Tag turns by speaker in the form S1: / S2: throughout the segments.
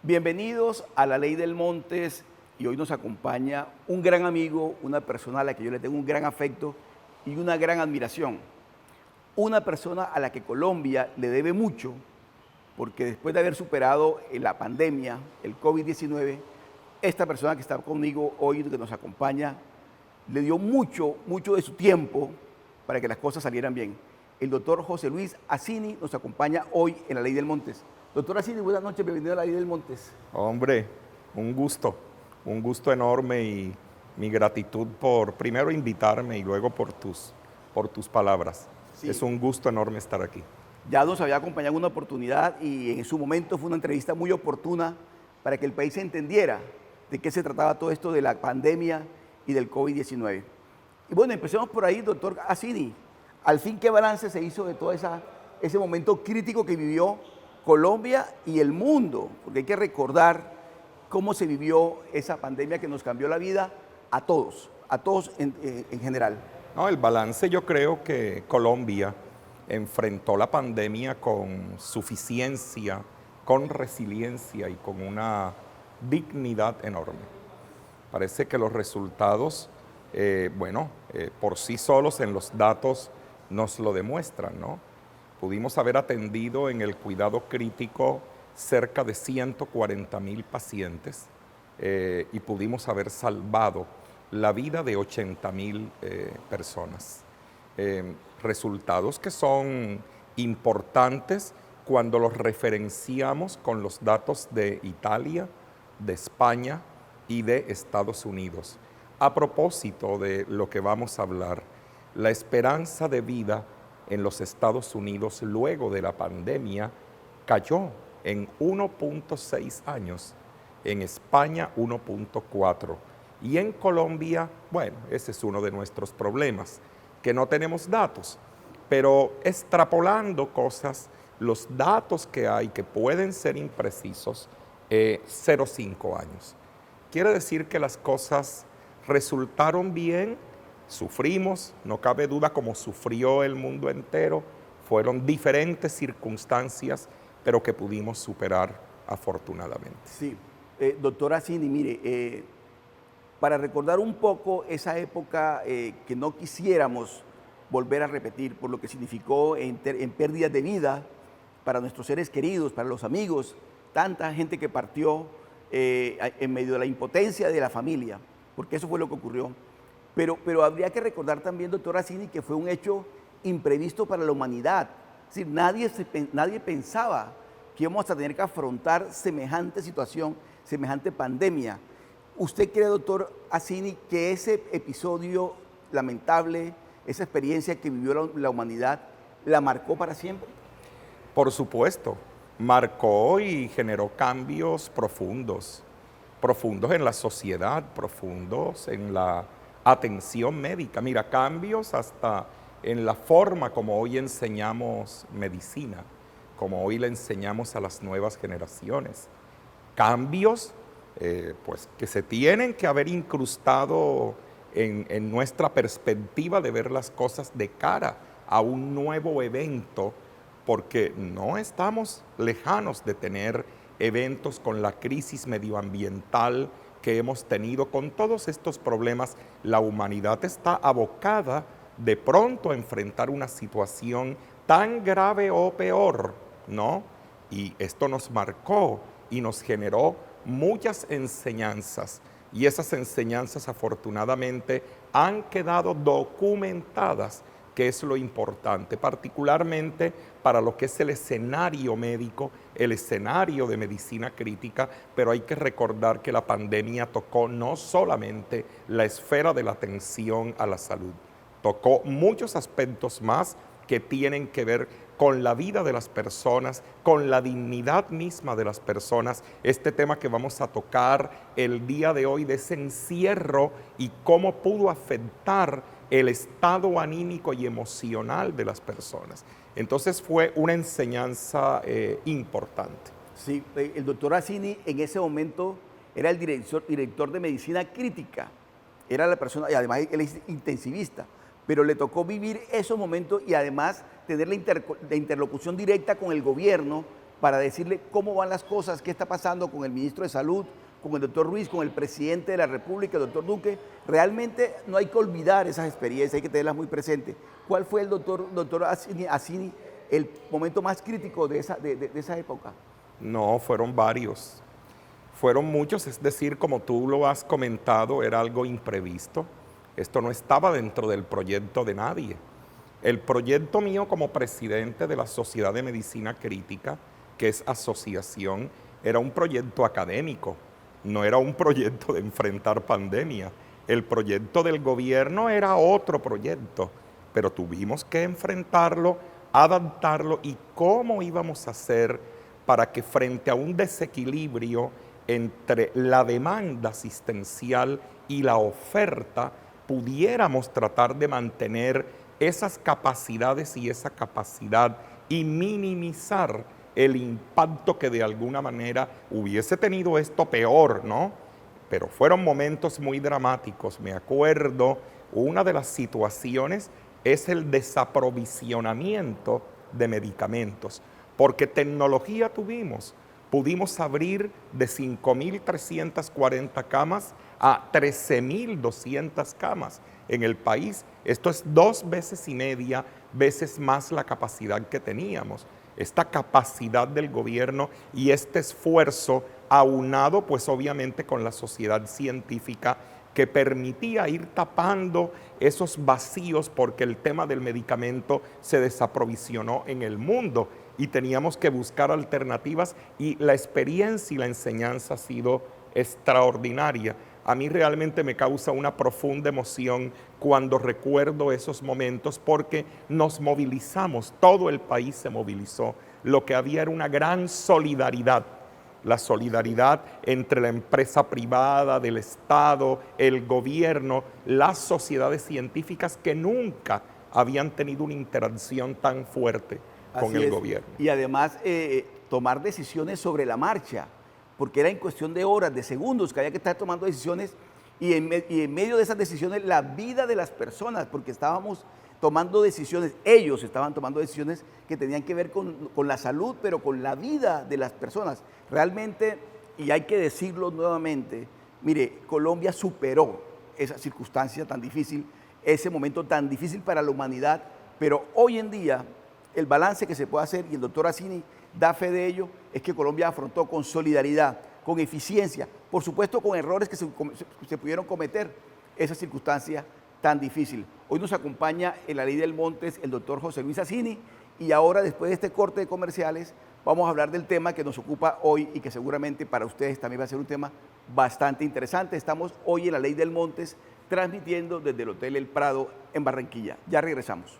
S1: Bienvenidos a La Ley del Montes y hoy nos acompaña un gran amigo, una persona a la que yo le tengo un gran afecto y una gran admiración. Una persona a la que Colombia le debe mucho porque después de haber superado la pandemia, el COVID-19, esta persona que está conmigo hoy, que nos acompaña, le dio mucho de su tiempo para que las cosas salieran bien. El doctor José Luis Acini nos acompaña hoy en La Ley del Montes. Doctor Acini, buenas noches, bienvenido a La Ley del Montes.
S2: Hombre, un gusto enorme y mi gratitud por primero invitarme y luego por tus palabras.
S1: Sí.
S2: Es un gusto enorme estar aquí.
S1: Ya nos había acompañado en una oportunidad y en su momento fue una entrevista muy oportuna para que el país entendiera de qué se trataba todo esto de la pandemia y del COVID-19. Y bueno, empecemos por ahí, doctor Acini. Al fin, ¿qué balance se hizo de todo ese momento crítico que vivió Colombia y el mundo? Porque hay que recordar cómo se vivió esa pandemia que nos cambió la vida a todos en general.
S2: No, el balance, yo creo que Colombia enfrentó la pandemia con suficiencia, con resiliencia y con una dignidad enorme. Parece que los resultados, por sí solos en los datos nos lo demuestran, ¿no? Pudimos haber atendido en el cuidado crítico cerca de 140,000 pacientes y pudimos haber salvado la vida de 80,000 personas. Resultados que son importantes cuando los referenciamos con los datos de Italia, de España y de Estados Unidos. A propósito de lo que vamos a hablar, la esperanza de vida en los Estados Unidos luego de la pandemia cayó en 1.6 años, en España 1.4 y en Colombia, bueno, ese es uno de nuestros problemas, que no tenemos datos, pero extrapolando cosas, los datos que hay que pueden ser imprecisos, 0,5 años. Quiere decir que las cosas resultaron bien. Sufrimos, no cabe duda, como sufrió el mundo entero. Fueron diferentes circunstancias, pero que pudimos superar afortunadamente.
S1: Sí, doctora Acini, mire, para recordar un poco esa época que no quisiéramos volver a repetir por lo que significó en pérdidas de vida para nuestros seres queridos, para los amigos, tanta gente que partió en medio de la impotencia de la familia, porque eso fue lo que ocurrió. Pero habría que recordar también, doctora Acini, que fue un hecho imprevisto para la humanidad. Es decir, nadie pensaba que íbamos a tener que afrontar semejante situación, semejante pandemia. ¿Usted cree, doctor Acini, que ese episodio lamentable, esa experiencia que vivió la humanidad, la marcó para siempre?
S2: Por supuesto, marcó y generó cambios profundos en la sociedad, profundos en la atención médica. Mira, cambios hasta en la forma como hoy enseñamos medicina, como hoy le enseñamos a las nuevas generaciones. Cambios que se tienen que haber incrustado en nuestra perspectiva de ver las cosas de cara a un nuevo evento, porque no estamos lejanos de tener eventos con la crisis medioambiental que hemos tenido, con todos estos problemas. La humanidad está abocada de pronto a enfrentar una situación tan grave o peor, ¿no? Y esto nos marcó y nos generó muchas enseñanzas, y esas enseñanzas afortunadamente han quedado documentadas, que es lo importante, particularmente para lo que es el escenario médico, el escenario de medicina crítica, pero hay que recordar que la pandemia tocó no solamente la esfera de la atención a la salud, tocó muchos aspectos más que tienen que ver con la vida de las personas, con la dignidad misma de las personas. Este tema que vamos a tocar el día de hoy, de ese encierro y cómo pudo afectar el estado anímico y emocional de las personas. Entonces fue una enseñanza importante.
S1: Sí, el doctor Acini en ese momento era el director de medicina crítica, era la persona, y además él es intensivista, pero le tocó vivir esos momentos y además tener la interlocución directa con el gobierno para decirle cómo van las cosas, qué está pasando con el ministro de Salud, con el doctor Ruiz, con el presidente de la República, el doctor Duque. Realmente no hay que olvidar esas experiencias, hay que tenerlas muy presentes. ¿Cuál fue el doctor Assini, el momento más crítico de esa época?
S2: No, fueron varios. Fueron muchos, es decir, como tú lo has comentado, era algo imprevisto. Esto no estaba dentro del proyecto de nadie. El proyecto mío como presidente de la Sociedad de Medicina Crítica, que es asociación, era un proyecto académico, no era un proyecto de enfrentar pandemia. El proyecto del gobierno era otro proyecto, pero tuvimos que enfrentarlo, adaptarlo y cómo íbamos a hacer para que frente a un desequilibrio entre la demanda asistencial y la oferta, pudiéramos tratar de mantener esas capacidades y esa capacidad y minimizar el impacto que de alguna manera hubiese tenido esto peor, ¿no? Pero fueron momentos muy dramáticos. Me acuerdo, una de las situaciones es el desaprovisionamiento de medicamentos, porque tecnología tuvimos. Pudimos abrir de 5.340 camas a 13.200 camas en el país. Esto es 2,5 veces más la capacidad que teníamos. Esta capacidad del gobierno y este esfuerzo aunado pues obviamente con la sociedad científica que permitía ir tapando esos vacíos porque el tema del medicamento se desaprovisionó en el mundo y teníamos que buscar alternativas y la experiencia y la enseñanza ha sido extraordinaria. A mí realmente me causa una profunda emoción cuando recuerdo esos momentos porque nos movilizamos, todo el país se movilizó. Lo que había era una gran solidaridad, la solidaridad entre la empresa privada, del Estado, el gobierno, las sociedades científicas que nunca habían tenido una interacción tan fuerte con el gobierno.
S1: Y además tomar decisiones sobre la marcha, porque era en cuestión de horas, de segundos, que había que estar tomando decisiones y en medio de esas decisiones la vida de las personas, porque estábamos tomando decisiones, ellos estaban tomando decisiones que tenían que ver con la salud, pero con la vida de las personas. Realmente, y hay que decirlo nuevamente, mire, Colombia superó esa circunstancia tan difícil, ese momento tan difícil para la humanidad, pero hoy en día el balance que se puede hacer, y el doctor Assini da fe de ello, es que Colombia afrontó con solidaridad, con eficiencia, por supuesto con errores que se pudieron cometer, esa circunstancia tan difícil. Hoy nos acompaña en la Ley del Montes el doctor José Luis Assini y ahora después de este corte de comerciales vamos a hablar del tema que nos ocupa hoy y que seguramente para ustedes también va a ser un tema bastante interesante. Estamos hoy en la Ley del Montes transmitiendo desde el Hotel El Prado en Barranquilla. Ya regresamos.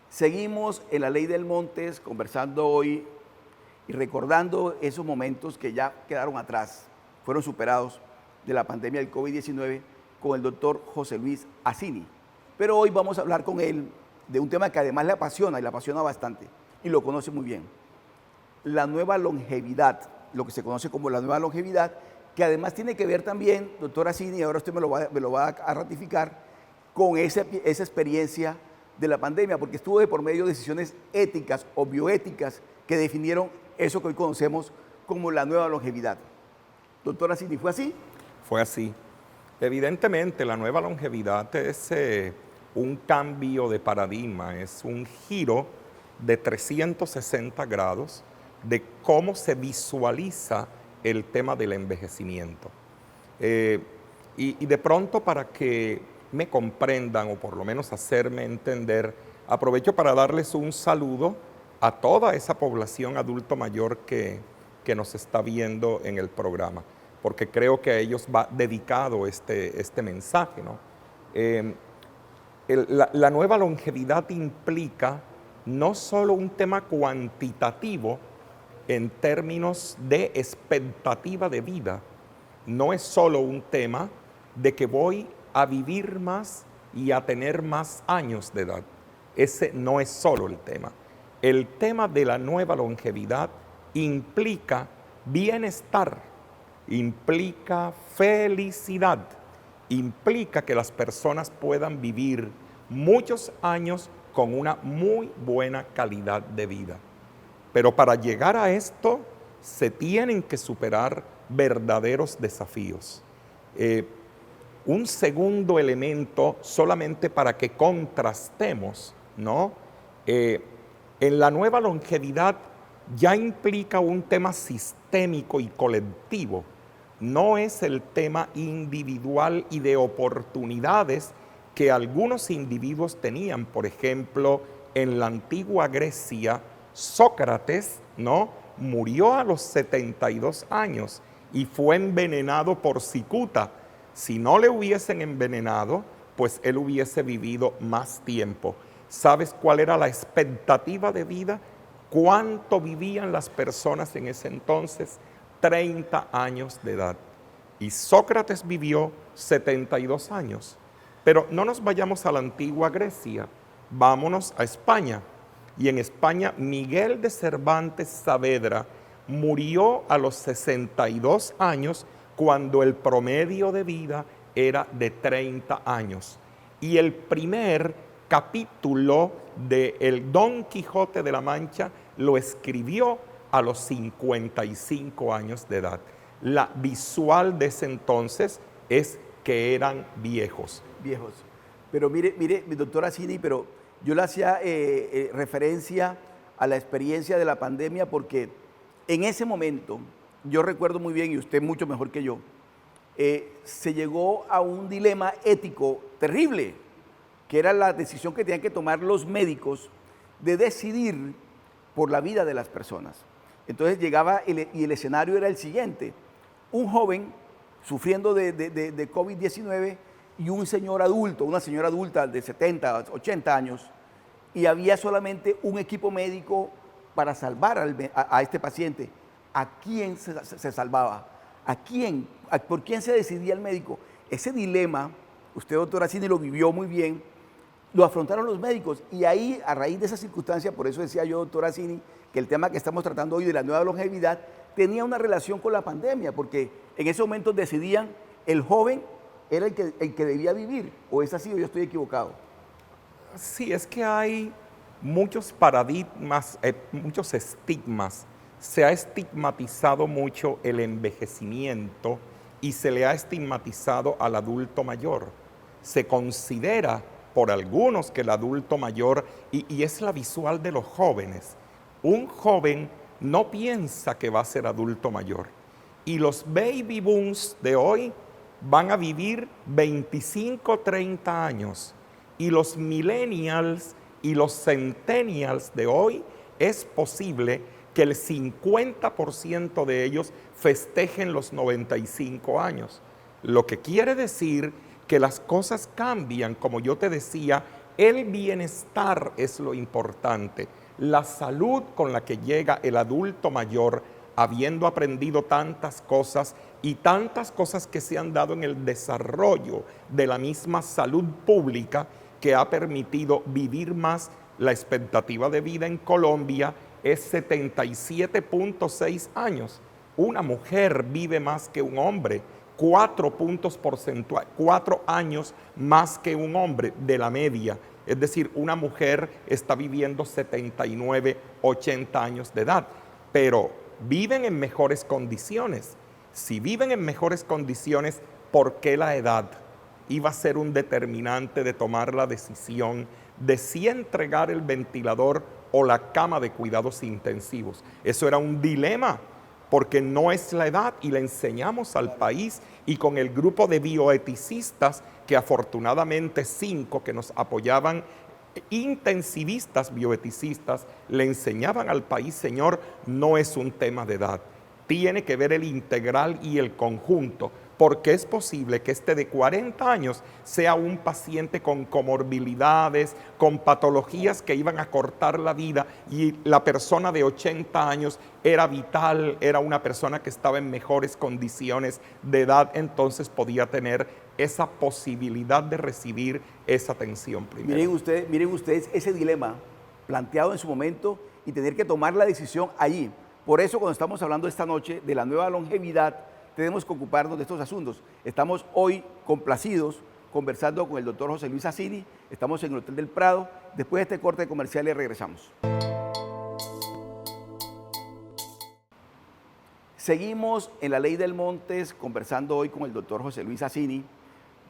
S1: Seguimos en la Ley del Montes conversando hoy y recordando esos momentos que ya quedaron atrás, fueron superados de la pandemia del COVID-19 con el doctor José Luis Assini. Pero hoy vamos a hablar con él de un tema que además le apasiona y le apasiona bastante y lo conoce muy bien. La nueva longevidad, lo que se conoce como la nueva longevidad, que además tiene que ver también, doctor Assini, y ahora usted me lo va a ratificar, con esa experiencia de la pandemia, porque estuvo de por medio de decisiones éticas o bioéticas que definieron eso que hoy conocemos como la nueva longevidad. Doctor Assini, ¿fue así?
S2: Fue así. Evidentemente, la nueva longevidad es un cambio de paradigma, es un giro de 360 grados de cómo se visualiza el tema del envejecimiento. Y de pronto, para que me comprendan o por lo menos hacerme entender, aprovecho para darles un saludo a toda esa población adulto mayor que nos está viendo en el programa, porque creo que a ellos va dedicado este mensaje, ¿no? La nueva longevidad implica no solo un tema cuantitativo en términos de expectativa de vida, no es solo un tema de que voy a vivir más y a tener más años de edad. Ese no es solo el tema. El tema de la nueva longevidad implica bienestar, implica felicidad, implica que las personas puedan vivir muchos años con una muy buena calidad de vida. Pero para llegar a esto se tienen que superar verdaderos desafíos. Un segundo elemento, solamente para que contrastemos, ¿no? En la nueva longevidad ya implica un tema sistémico y colectivo. No es el tema individual y de oportunidades que algunos individuos tenían. Por ejemplo, en la antigua Grecia, Sócrates, ¿no?, murió a los 72 años y fue envenenado por cicuta. Si no le hubiesen envenenado, pues él hubiese vivido más tiempo. ¿Sabes cuál era la expectativa de vida? ¿Cuánto vivían las personas en ese entonces? 30 años de edad. Y Sócrates vivió 72 años. Pero no nos vayamos a la antigua Grecia, vámonos a España. Y en España, Miguel de Cervantes Saavedra murió a los 62 años cuando el promedio de vida era de 30 años. Y el primer capítulo de El Don Quijote de la Mancha lo escribió a los 55 años de edad. La visual de ese entonces es que eran viejos.
S1: Viejos. Pero mire, mi doctora Cini, pero yo le hacía referencia a la experiencia de la pandemia porque en ese momento, yo recuerdo muy bien, y usted mucho mejor que yo, se llegó a un dilema ético terrible, que era la decisión que tenían que tomar los médicos de decidir por la vida de las personas. Entonces llegaba y el escenario era el siguiente: un joven sufriendo de COVID-19 y un señor adulto, una señora adulta de 70, 80 años, y había solamente un equipo médico para salvar a este paciente. ¿A quién se salvaba? ¿A quién? ¿Por quién se decidía el médico? Ese dilema, usted, doctora Cini, lo vivió muy bien, lo afrontaron los médicos, y ahí, a raíz de esa circunstancia, por eso decía yo, doctora Cini, que el tema que estamos tratando hoy de la nueva longevidad tenía una relación con la pandemia, porque en ese momento decidían, el joven era el que debía vivir, o es así o yo estoy equivocado.
S2: Sí, es que hay muchos paradigmas, muchos estigmas. Se ha estigmatizado mucho el envejecimiento y se le ha estigmatizado al adulto mayor. Se considera por algunos que el adulto mayor, y es la visual de los jóvenes, un joven no piensa que va a ser adulto mayor. Y los baby booms de hoy van a vivir 25, 30 años. Y los millennials y los centennials de hoy es posible que el 50% de ellos festejen los 95 años. Lo que quiere decir que las cosas cambian, como yo te decía, el bienestar es lo importante. La salud con la que llega el adulto mayor, habiendo aprendido tantas cosas y tantas cosas que se han dado en el desarrollo de la misma salud pública que ha permitido vivir más. La expectativa de vida en Colombia es 77.6 años. Una mujer vive más que un hombre, 4 puntos porcentuales, 4 años más que un hombre de la media. Es decir, una mujer está viviendo 79, 80 años de edad, pero viven en mejores condiciones. Si viven en mejores condiciones, ¿por qué la edad iba a ser un determinante de tomar la decisión de si entregar el ventilador o la cama de cuidados intensivos? Eso era un dilema, porque no es la edad, y le enseñamos al país, y con el grupo de bioeticistas, que afortunadamente 5 que nos apoyaban, intensivistas bioeticistas, le enseñaban al país: señor, no es un tema de edad, tiene que ver el integral y el conjunto, porque es posible que este de 40 años sea un paciente con comorbilidades, con patologías que iban a cortar la vida, y la persona de 80 años era vital, era una persona que estaba en mejores condiciones de edad, entonces podía tener esa posibilidad de recibir esa atención primero.
S1: Miren ustedes ese dilema planteado en su momento y tener que tomar la decisión allí. Por eso, cuando estamos hablando esta noche de la nueva longevidad, tenemos que ocuparnos de estos asuntos. Estamos hoy complacidos conversando con el doctor José Luis Asini. Estamos en el Hotel del Prado. Después de este corte comercial y regresamos. Seguimos en la Ley del Montes conversando hoy con el doctor José Luis Asini,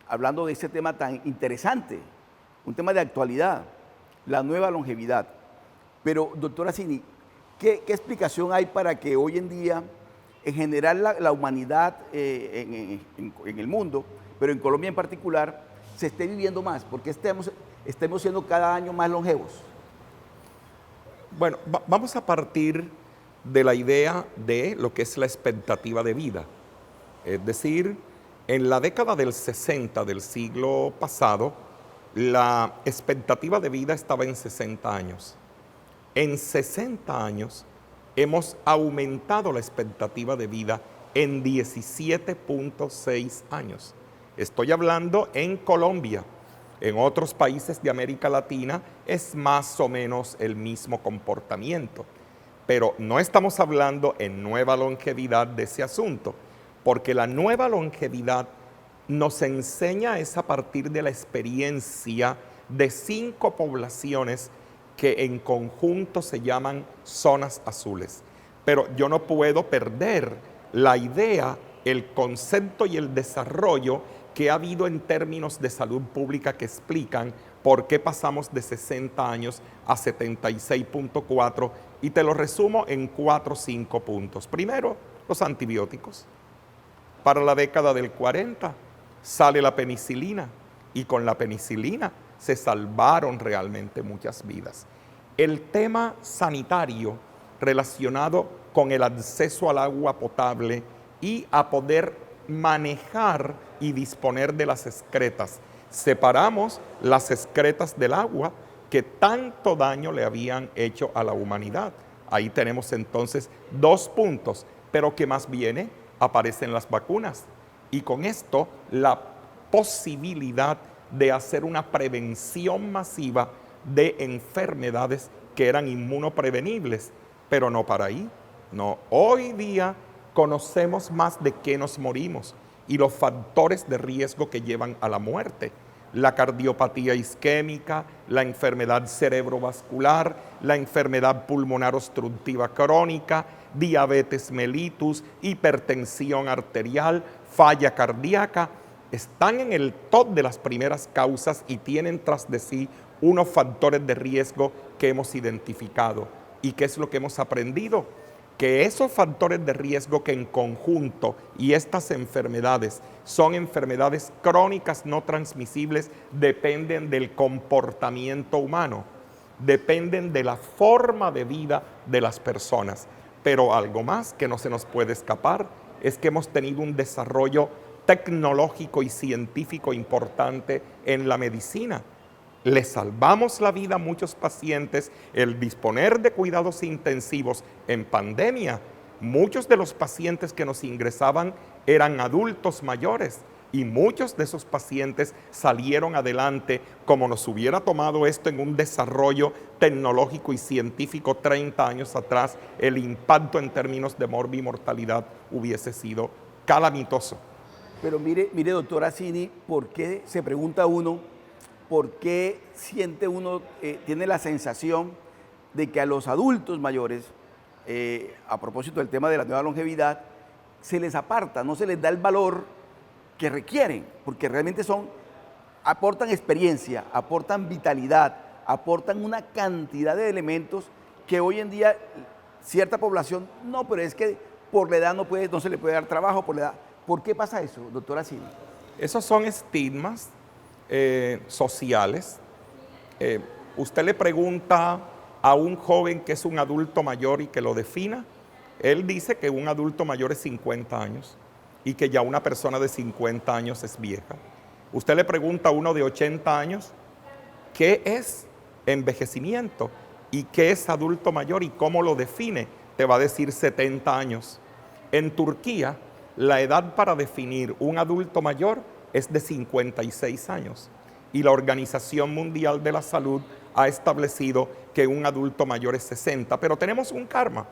S1: hablando de este tema tan interesante, un tema de actualidad, la nueva longevidad. Pero, doctor Asini, ¿qué explicación hay para que hoy en día, en general, la humanidad en el mundo, pero en Colombia en particular, se esté viviendo más? ¿Por qué estemos siendo cada año más longevos?
S2: Bueno, vamos a partir de la idea de lo que es la expectativa de vida. Es decir, en la década del 60 del siglo pasado, la expectativa de vida estaba en 60 años. En 60 años hemos aumentado la expectativa de vida en 17.6 años. Estoy hablando en Colombia. En otros países de América Latina es más o menos el mismo comportamiento. Pero no estamos hablando en nueva longevidad de ese asunto, porque la nueva longevidad nos enseña es a partir de la experiencia de 5 poblaciones que en conjunto se llaman zonas azules. Pero yo no puedo perder la idea, el concepto y el desarrollo que ha habido en términos de salud pública que explican por qué pasamos de 60 años a 76.4, y te lo resumo en 4 o 5 puntos. Primero, los antibióticos. Para la década del 40 sale la penicilina, y con la penicilina se salvaron realmente muchas vidas. El tema sanitario relacionado con el acceso al agua potable y a poder manejar y disponer de las excretas. Separamos las excretas del agua que tanto daño le habían hecho a la humanidad. Ahí tenemos entonces 2 puntos, pero que más viene, aparecen las vacunas. Y con esto la posibilidad de hacer una prevención masiva de enfermedades que eran inmunoprevenibles, pero no para ahí. No, hoy día conocemos más de qué nos morimos y los factores de riesgo que llevan a la muerte. La cardiopatía isquémica, la enfermedad cerebrovascular, la enfermedad pulmonar obstructiva crónica, diabetes mellitus, hipertensión arterial, falla cardíaca, están en el top de las primeras causas y tienen tras de sí unos factores de riesgo que hemos identificado. ¿Y qué es lo que hemos aprendido? Que esos factores de riesgo que en conjunto y estas enfermedades son enfermedades crónicas no transmisibles dependen del comportamiento humano, dependen de la forma de vida de las personas. Pero algo más que no se nos puede escapar es que hemos tenido un desarrollo tecnológico y científico importante en la medicina. Le salvamos la vida a muchos pacientes el disponer de cuidados intensivos en pandemia. Muchos de los pacientes que nos ingresaban eran adultos mayores y muchos de esos pacientes salieron adelante como nos hubiera tomado esto en un desarrollo tecnológico y científico 30 años atrás. El impacto en términos de mortalidad hubiese sido calamitoso.
S1: Pero mire, doctor Asini, ¿por qué se pregunta uno? ¿Por qué siente uno, tiene la sensación de que a los adultos mayores, a propósito del tema de la nueva longevidad, se les aparta, no se les da el valor que requieren? Porque realmente aportan experiencia, aportan vitalidad, aportan una cantidad de elementos que hoy en día cierta población, no, pero es que por la edad no se le puede dar trabajo, por la edad. ¿Por qué pasa eso, doctora Asini?
S2: Esos son estigmas sociales. Usted le pregunta a un joven que es un adulto mayor y que lo defina, él dice que un adulto mayor es 50 años y que ya una persona de 50 años es vieja. Usted le pregunta a uno de 80 años qué es envejecimiento y qué es adulto mayor y cómo lo define, te va a decir 70 años. En Turquía, la edad para definir un adulto mayor es de 56 años y la Organización Mundial de la Salud ha establecido que un adulto mayor es 60, pero tenemos un karma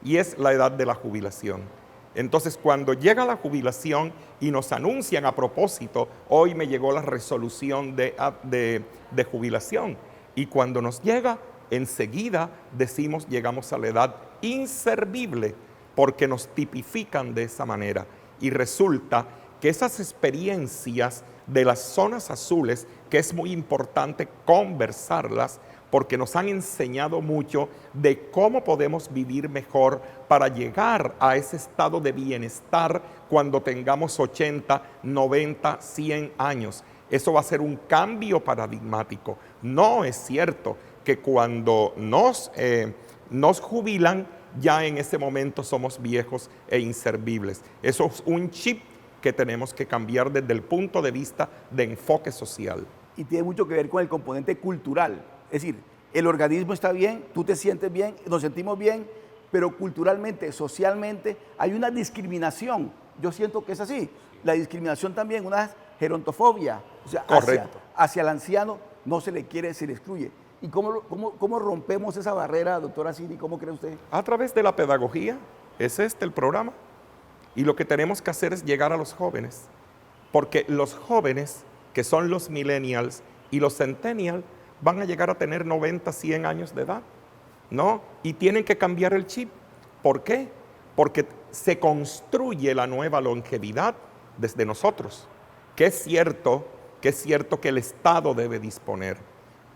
S2: y es la edad de la jubilación. Entonces, cuando llega la jubilación y nos anuncian a propósito, hoy me llegó la resolución de jubilación, y cuando nos llega, enseguida decimos llegamos a la edad inservible, porque nos tipifican de esa manera. Y resulta que esas experiencias de las zonas azules, que es muy importante conversarlas, porque nos han enseñado mucho de cómo podemos vivir mejor para llegar a ese estado de bienestar cuando tengamos 80, 90, 100 años. Eso va a ser un cambio paradigmático. No es cierto que cuando nos jubilan, ya en ese momento somos viejos e inservibles. Eso es un chip que tenemos que cambiar desde el punto de vista de enfoque social.
S1: Y tiene mucho que ver con el componente cultural. Es decir, el organismo está bien, tú te sientes bien, nos sentimos bien, pero culturalmente, socialmente, hay una discriminación. Yo siento que es así. La discriminación también, una gerontofobia. O sea, hacia el anciano no se le quiere, se le excluye. ¿Y cómo rompemos esa barrera, doctora Cini? ¿Cómo cree usted?
S2: A través de la pedagogía. Es el programa. Y lo que tenemos que hacer es llegar a los jóvenes. Porque los jóvenes, que son los millennials y los centennials, van a llegar a tener 90, 100 años de edad, ¿no? Y tienen que cambiar el chip. ¿Por qué? Porque se construye la nueva longevidad desde nosotros. Que es cierto que el Estado debe disponer,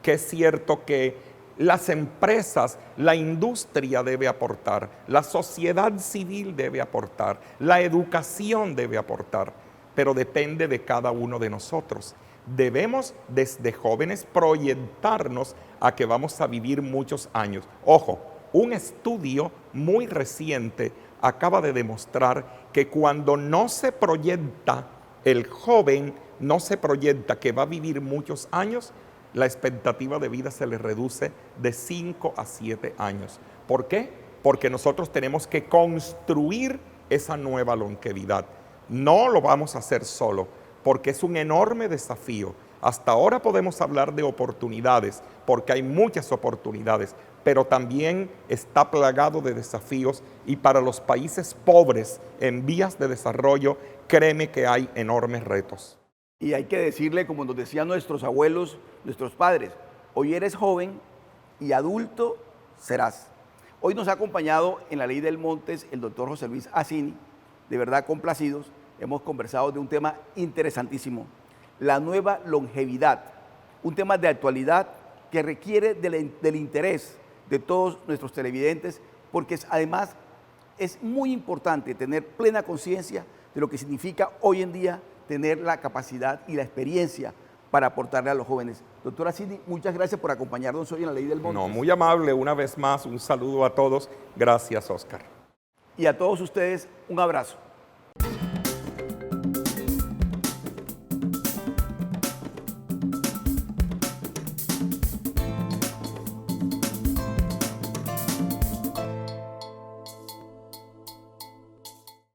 S2: que es cierto que las empresas, la industria debe aportar, la sociedad civil debe aportar, la educación debe aportar, pero depende de cada uno de nosotros. Debemos desde jóvenes proyectarnos a que vamos a vivir muchos años. Ojo, un estudio muy reciente acaba de demostrar que cuando no se proyecta, el joven no se proyecta que va a vivir muchos años, la expectativa de vida se le reduce de 5 a 7 años. ¿Por qué? Porque nosotros tenemos que construir esa nueva longevidad. No lo vamos a hacer solo, porque es un enorme desafío. Hasta ahora podemos hablar de oportunidades, porque hay muchas oportunidades, pero también está plagado de desafíos, y para los países pobres en vías de desarrollo, créeme que hay enormes retos.
S1: Y hay que decirle, como nos decían nuestros abuelos, nuestros padres, hoy eres joven y adulto serás. Hoy nos ha acompañado en la Ley del Montes el doctor José Luis Acini, de verdad complacidos. Hemos conversado de un tema interesantísimo, la nueva longevidad, un tema de actualidad que requiere del interés de todos nuestros televidentes, porque además es muy importante tener plena conciencia de lo que significa hoy en día tener la capacidad y la experiencia para aportarle a los jóvenes. Doctora Cini, muchas gracias por acompañarnos hoy en la Ley del Montes.
S2: No, muy amable, una vez más, un saludo a todos. Gracias, Oscar.
S1: Y a todos ustedes, un abrazo.